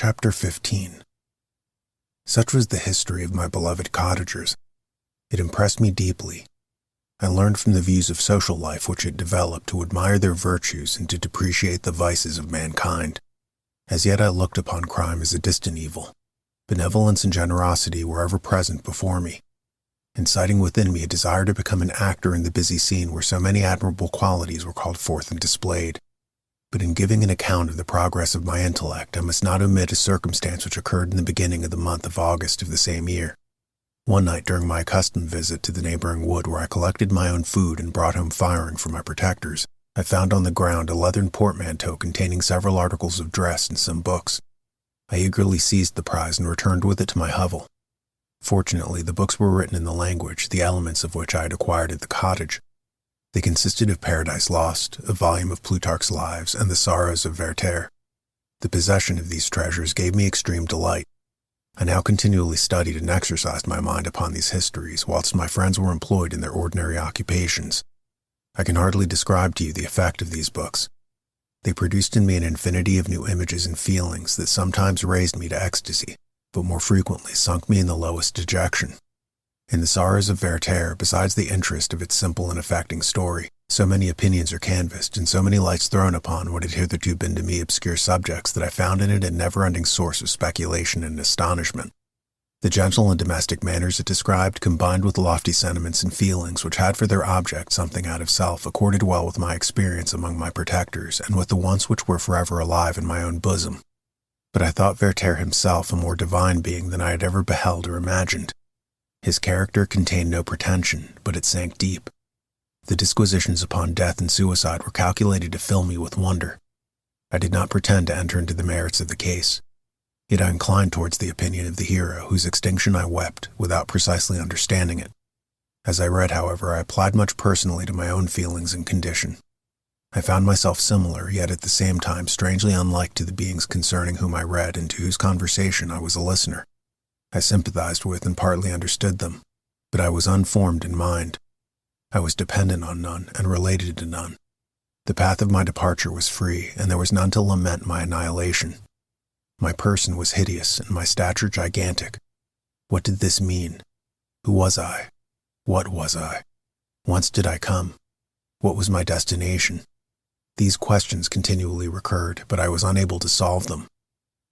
Chapter 15. Such was the history of my beloved cottagers. It impressed me deeply. I learned from the views of social life which it developed to admire their virtues and to depreciate the vices of mankind. As yet I looked upon crime as a distant evil. Benevolence and generosity were ever present before me, inciting within me a desire to become an actor in the busy scene where so many admirable qualities were called forth and displayed. But in giving an account of the progress of my intellect, I must not omit a circumstance which occurred in the beginning of the month of August of the same year. One night during my accustomed visit to the neighboring wood where I collected my own food and brought home firing for my protectors, I found on the ground a leathern portmanteau containing several articles of dress and some books. I eagerly seized the prize and returned with it to my hovel. Fortunately, the books were written in the language, the elements of which I had acquired at the cottage. They consisted of Paradise Lost, a volume of Plutarch's Lives, and the Sorrows of Werther. The possession of these treasures gave me extreme delight. I now continually studied and exercised my mind upon these histories, whilst my friends were employed in their ordinary occupations. I can hardly describe to you the effect of these books. They produced in me an infinity of new images and feelings that sometimes raised me to ecstasy, but more frequently sunk me in the lowest dejection. In the Sorrows of Werther, besides the interest of its simple and affecting story, so many opinions are canvassed and so many lights thrown upon what had hitherto been to me obscure subjects that I found in it a never-ending source of speculation and astonishment. The gentle and domestic manners it described, combined with lofty sentiments and feelings which had for their object something out of self, accorded well with my experience among my protectors and with the wants which were forever alive in my own bosom. But I thought Werther himself a more divine being than I had ever beheld or imagined. His character contained no pretension, but it sank deep. The disquisitions upon death and suicide were calculated to fill me with wonder. I did not pretend to enter into the merits of the case. Yet I inclined towards the opinion of the hero, whose extinction I wept, without precisely understanding it. As I read, however, I applied much personally to my own feelings and condition. I found myself similar, yet at the same time strangely unlike to the beings concerning whom I read and to whose conversation I was a listener. I sympathized with and partly understood them, but I was unformed in mind. I was dependent on none and related to none. The path of my departure was free, and there was none to lament my annihilation. My person was hideous and my stature gigantic. What did this mean? Who was I? What was I? Whence did I come? What was my destination? These questions continually recurred, but I was unable to solve them.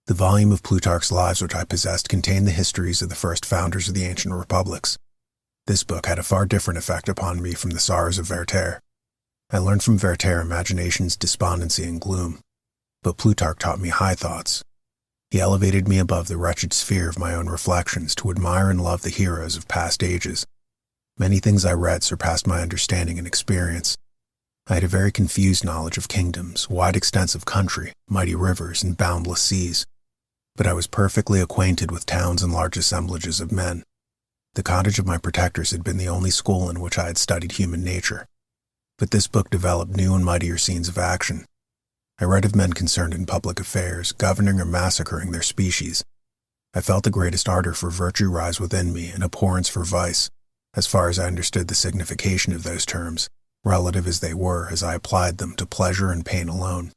The volume of Plutarch's Lives which I possessed contained the histories of the first founders of the ancient republics. This book had a far different effect upon me from the Sorrows of Werther. I learned from Werther imagination's despondency and gloom, but Plutarch taught me high thoughts. He elevated me above the wretched sphere of my own reflections to admire and love the heroes of past ages. Many things I read surpassed my understanding and experience. I had a very confused knowledge of kingdoms, wide extents of country, mighty rivers, and boundless seas. But I was perfectly acquainted with towns and large assemblages of men. The cottage of my protectors had been the only school in which I had studied human nature. But this book developed new and mightier scenes of action. I read of men concerned in public affairs, governing or massacring their species. I felt the greatest ardor for virtue rise within me and abhorrence for vice, as far as I understood the signification of those terms, relative as they were as I applied them to pleasure and pain alone.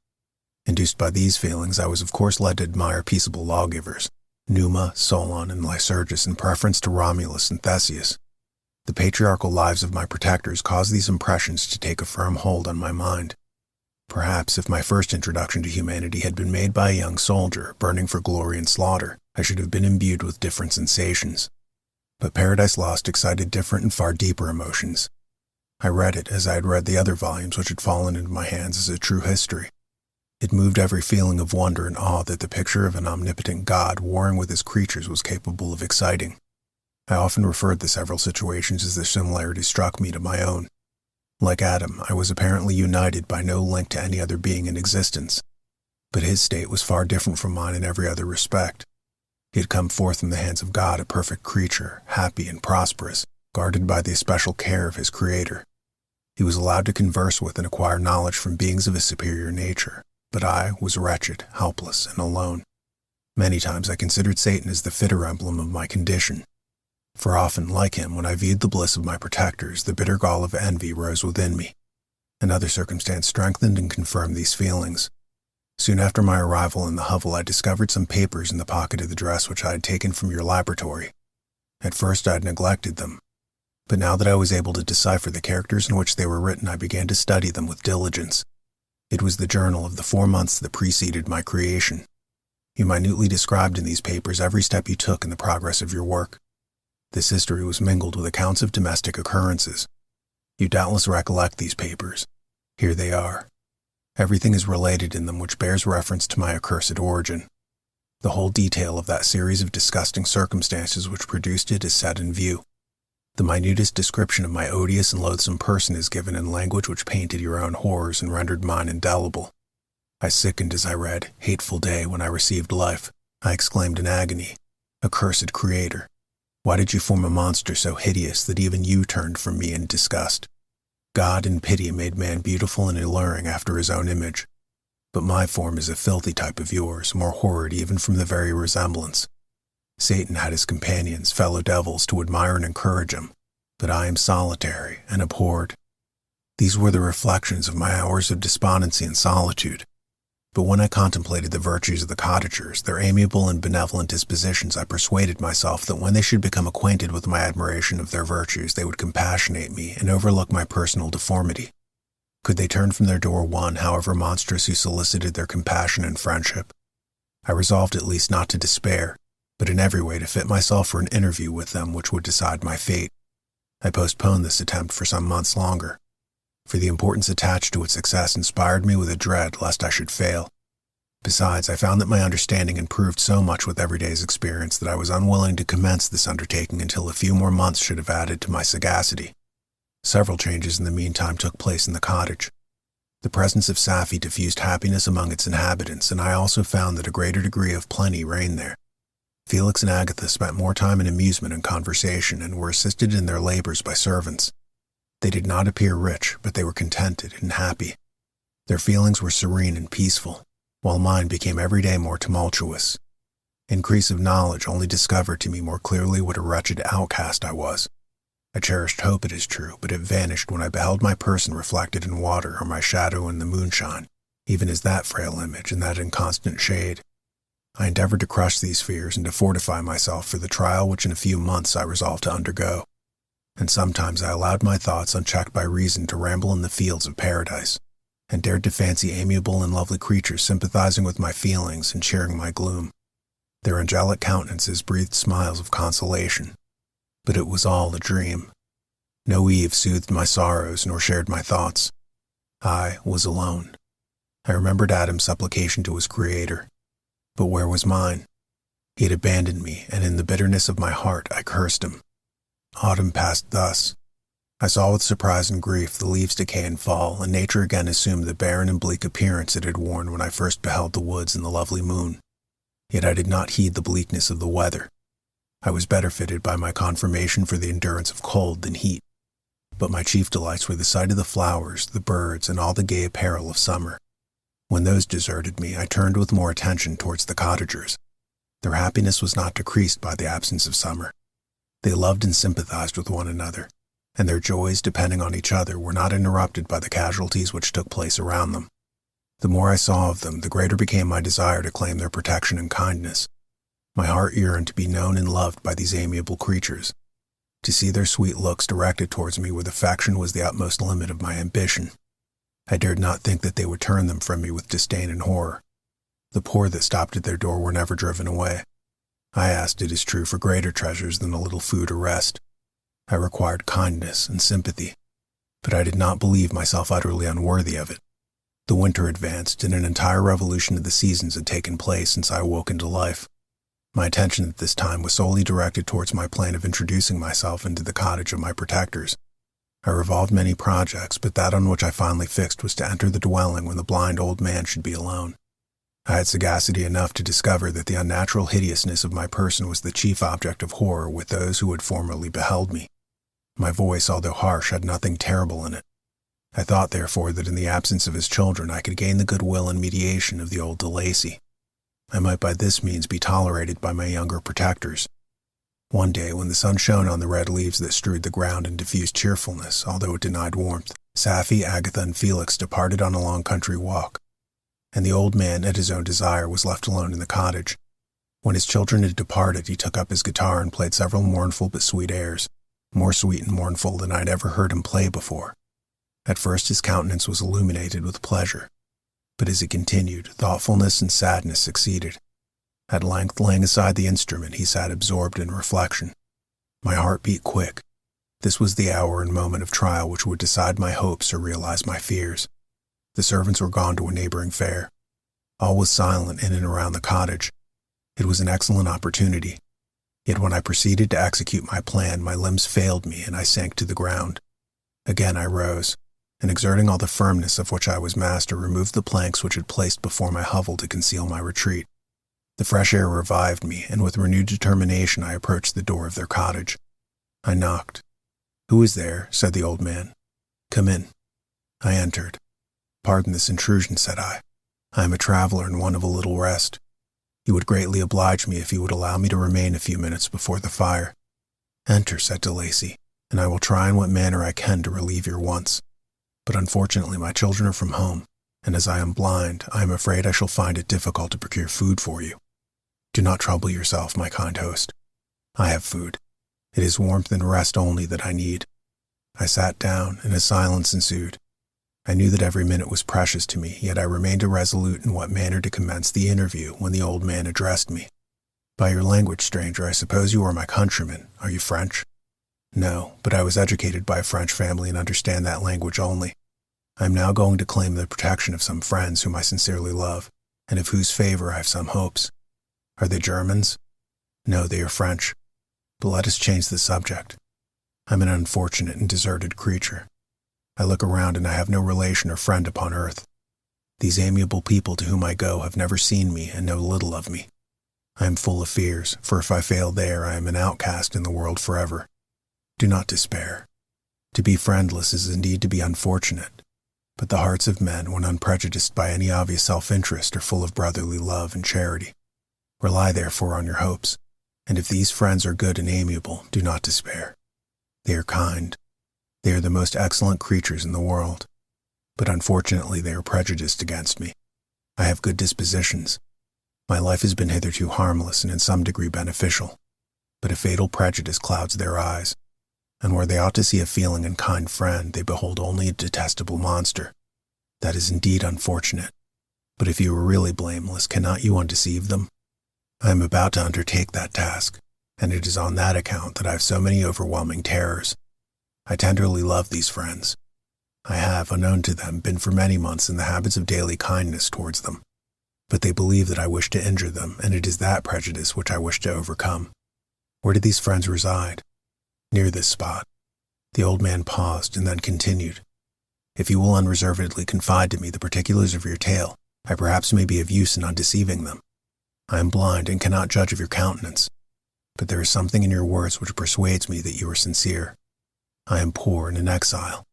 Induced by these feelings, I was of course led to admire peaceable lawgivers, Numa, Solon, and Lycurgus in preference to Romulus and Theseus. The patriarchal lives of my protectors caused these impressions to take a firm hold on my mind. Perhaps if my first introduction to humanity had been made by a young soldier, burning for glory and slaughter, I should have been imbued with different sensations. But Paradise Lost excited different and far deeper emotions. I read it as I had read the other volumes which had fallen into my hands as a true history. It moved every feeling of wonder and awe that the picture of an omnipotent God warring with his creatures was capable of exciting. I often referred the several situations as their similarity struck me to my own. Like Adam, I was apparently united by no link to any other being in existence, but his state was far different from mine in every other respect. He had come forth from the hands of God a perfect creature, happy and prosperous, guarded by the especial care of his Creator. He was allowed to converse with and acquire knowledge from beings of a superior nature, but I was wretched, helpless, and alone. Many times I considered Satan as the fitter emblem of my condition. For often, like him, when I viewed the bliss of my protectors, the bitter gall of envy rose within me. Another circumstance strengthened and confirmed these feelings. Soon after my arrival in the hovel, I discovered some papers in the pocket of the dress which I had taken from your laboratory. At first I had neglected them, but now that I was able to decipher the characters in which they were written, I began to study them with diligence. It was the journal of the 4 months that preceded my creation. You minutely described in these papers every step you took in the progress of your work. This history was mingled with accounts of domestic occurrences. You doubtless recollect these papers. Here they are. Everything is related in them which bears reference to my accursed origin. The whole detail of that series of disgusting circumstances which produced it is set in view. The minutest description of my odious and loathsome person is given in language which painted your own horrors and rendered mine indelible. I sickened as I read, "Hateful day when I received life." I exclaimed in agony, "Accursed Creator, why did you form a monster so hideous that even you turned from me in disgust? God in pity made man beautiful and alluring after his own image. But my form is a filthy type of yours, more horrid even from the very resemblance. Satan had his companions, fellow devils, to admire and encourage him, but I am solitary and abhorred." These were the reflections of my hours of despondency and solitude. But when I contemplated the virtues of the cottagers, their amiable and benevolent dispositions, I persuaded myself that when they should become acquainted with my admiration of their virtues, they would compassionate me and overlook my personal deformity. Could they turn from their door one, however monstrous, who solicited their compassion and friendship? I resolved at least not to despair, but in every way to fit myself for an interview with them which would decide my fate. I postponed this attempt for some months longer, for the importance attached to its success inspired me with a dread lest I should fail. Besides, I found that my understanding improved so much with every day's experience that I was unwilling to commence this undertaking until a few more months should have added to my sagacity. Several changes in the meantime took place in the cottage. The presence of Safie diffused happiness among its inhabitants, and I also found that a greater degree of plenty reigned there. Felix and Agatha spent more time in amusement and conversation, and were assisted in their labors by servants. They did not appear rich, but they were contented and happy. Their feelings were serene and peaceful, while mine became every day more tumultuous. Increase of knowledge only discovered to me more clearly what a wretched outcast I was. I cherished hope, it is true, but it vanished when I beheld my person reflected in water or my shadow in the moonshine, even as that frail image in that inconstant shade. I endeavored to crush these fears and to fortify myself for the trial which in a few months I resolved to undergo. And sometimes I allowed my thoughts, unchecked by reason, to ramble in the fields of paradise, and dared to fancy amiable and lovely creatures sympathizing with my feelings and sharing my gloom. Their angelic countenances breathed smiles of consolation, but it was all a dream. No Eve soothed my sorrows nor shared my thoughts. I was alone. I remembered Adam's supplication to his Creator, but where was mine? He had abandoned me, and in the bitterness of my heart I cursed him. Autumn passed thus. I saw with surprise and grief the leaves decay and fall, and nature again assumed the barren and bleak appearance it had worn when I first beheld the woods and the lovely moon. Yet I did not heed the bleakness of the weather. I was better fitted by my conformation for the endurance of cold than heat. But my chief delights were the sight of the flowers, the birds, and all the gay apparel of summer. When those deserted me, I turned with more attention towards the cottagers. Their happiness was not decreased by the absence of summer. They loved and sympathized with one another, and their joys, depending on each other, were not interrupted by the casualties which took place around them. The more I saw of them, the greater became my desire to claim their protection and kindness. My heart yearned to be known and loved by these amiable creatures. To see their sweet looks directed towards me with affection was the utmost limit of my ambition. I dared not think that they would turn them from me with disdain and horror. The poor that stopped at their door were never driven away. I asked, it is true, for greater treasures than a little food or rest. I required kindness and sympathy, but I did not believe myself utterly unworthy of it. The winter advanced, and an entire revolution of the seasons had taken place since I awoke into life. My attention at this time was solely directed towards my plan of introducing myself into the cottage of my protectors. I revolved many projects, but that on which I finally fixed was to enter the dwelling when the blind old man should be alone. I had sagacity enough to discover that the unnatural hideousness of my person was the chief object of horror with those who had formerly beheld me. My voice, although harsh, had nothing terrible in it. I thought, therefore, that in the absence of his children I could gain the goodwill and mediation of the old de Lacy. I might by this means be tolerated by my younger protectors. One day, when the sun shone on the red leaves that strewed the ground and diffused cheerfulness, although it denied warmth, Safie, Agatha, and Felix departed on a long country walk. and the old man, at his own desire, was left alone in the cottage. When his children had departed, he took up his guitar and played several mournful but sweet airs, more sweet and mournful than I had ever heard him play before. At first his countenance was illuminated with pleasure, but as he continued, thoughtfulness and sadness succeeded. At length, laying aside the instrument, he sat absorbed in reflection. My heart beat quick. This was the hour and moment of trial which would decide my hopes or realize my fears. The servants were gone to a neighboring fair. All was silent in and around the cottage. It was an excellent opportunity. Yet when I proceeded to execute my plan, my limbs failed me and I sank to the ground. Again I rose, and exerting all the firmness of which I was master, removed the planks which had placed before my hovel to conceal my retreat. The fresh air revived me, and with renewed determination I approached the door of their cottage. I knocked. "Who is there?" said the old man. "Come in." I entered. "Pardon this intrusion," said I. "I am a traveler and one of a little rest. You would greatly oblige me if you would allow me to remain a few minutes before the fire." "Enter," said De Lacy, "and I will try in what manner I can to relieve your wants. But unfortunately my children are from home, and as I am blind, I am afraid I shall find it difficult to procure food for you. Do not trouble yourself, my kind host. I have food. It is warmth and rest only that I need." I sat down, and a silence ensued. I knew that every minute was precious to me, yet I remained irresolute in what manner to commence the interview when the old man addressed me. "By your language, stranger, I suppose you are my countryman. Are you French?" "No, but I was educated by a French family and understand that language only. I am now going to claim the protection of some friends whom I sincerely love, and of whose favor I have some hopes." "Are they Germans?" "No, they are French. But let us change the subject. I am an unfortunate and deserted creature. I look around and I have no relation or friend upon earth. These amiable people to whom I go have never seen me and know little of me. I am full of fears, for if I fail there, I am an outcast in the world forever. Do not despair. To be friendless is indeed to be unfortunate, but the hearts of men, when unprejudiced by any obvious self-interest, are full of brotherly love and charity. Rely therefore on your hopes, and if these friends are good and amiable, do not despair. They are kind. They are the most excellent creatures in the world, but unfortunately they are prejudiced against me. I have good dispositions. My life has been hitherto harmless and in some degree beneficial, but a fatal prejudice clouds their eyes, and where they ought to see a feeling and kind friend, they behold only a detestable monster. That is indeed unfortunate, but if you are really blameless, cannot you undeceive them? I am about to undertake that task, and it is on that account that I have so many overwhelming terrors. I tenderly love these friends. I have, unknown to them, been for many months in the habits of daily kindness towards them, but they believe that I wish to injure them, and it is that prejudice which I wish to overcome. Where do these friends reside? Near this spot." The old man paused and then continued. "If you will unreservedly confide to me the particulars of your tale, I perhaps may be of use in undeceiving them. I am blind and cannot judge of your countenance, but there is something in your words which persuades me that you are sincere. I am poor and in exile,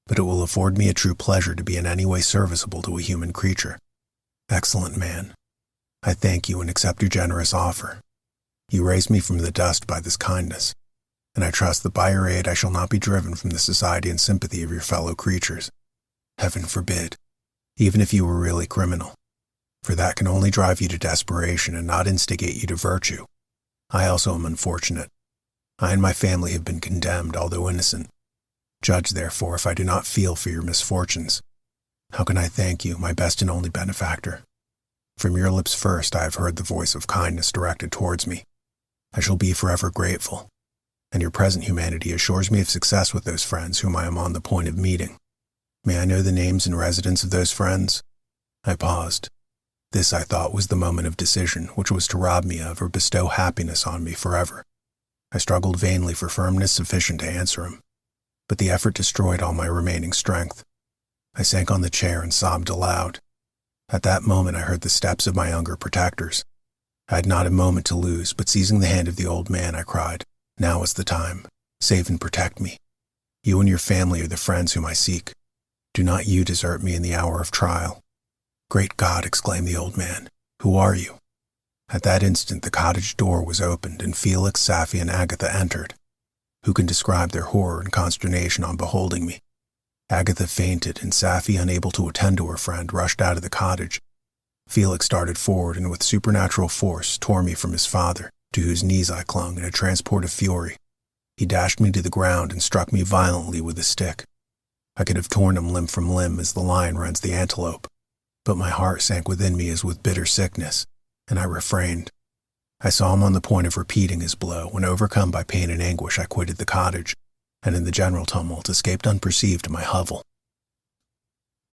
but it will afford me a true pleasure to be in any way serviceable to a human creature. Excellent man, I thank you and accept your generous offer. You raise me from the dust by this kindness, and I trust that by your aid I shall not be driven from the society and sympathy of your fellow creatures. Heaven forbid, even if you were really criminal, for that can only drive you to desperation and not instigate you to virtue. I also am unfortunate. I and my family have been condemned, although innocent. Judge, therefore, if I do not feel for your misfortunes. How can I thank you, my best and only benefactor? From your lips first I have heard the voice of kindness directed towards me. I shall be forever grateful, and your present humanity assures me of success with those friends whom I am on the point of meeting. May I know the names and residence of those friends?" I paused. This, I thought, was the moment of decision, which was to rob me of or bestow happiness on me forever. I struggled vainly for firmness sufficient to answer him, but the effort destroyed all my remaining strength. I sank on the chair and sobbed aloud. At that moment I heard the steps of my younger protectors. I had not a moment to lose, but seizing the hand of the old man, I cried, "Now is the time. Save and protect me. You and your family are the friends whom I seek. Do not you desert me in the hour of trial." "Great God!" exclaimed the old man. "Who are you?" At that instant the cottage door was opened, and Felix, Safie, and Agatha entered. Who can describe their horror and consternation on beholding me? Agatha fainted, and Safie, unable to attend to her friend, rushed out of the cottage, Felix started forward and with supernatural force tore me from his father, to whose knees I clung in a transport of fury. He dashed me to the ground and struck me violently with a stick. I could have torn him limb from limb as the lion rends the antelope, but my heart sank within me as with bitter sickness, and I refrained. I saw him on the point of repeating his blow when, overcome by pain and anguish, I quitted the cottage, and in the general tumult escaped unperceived to my hovel.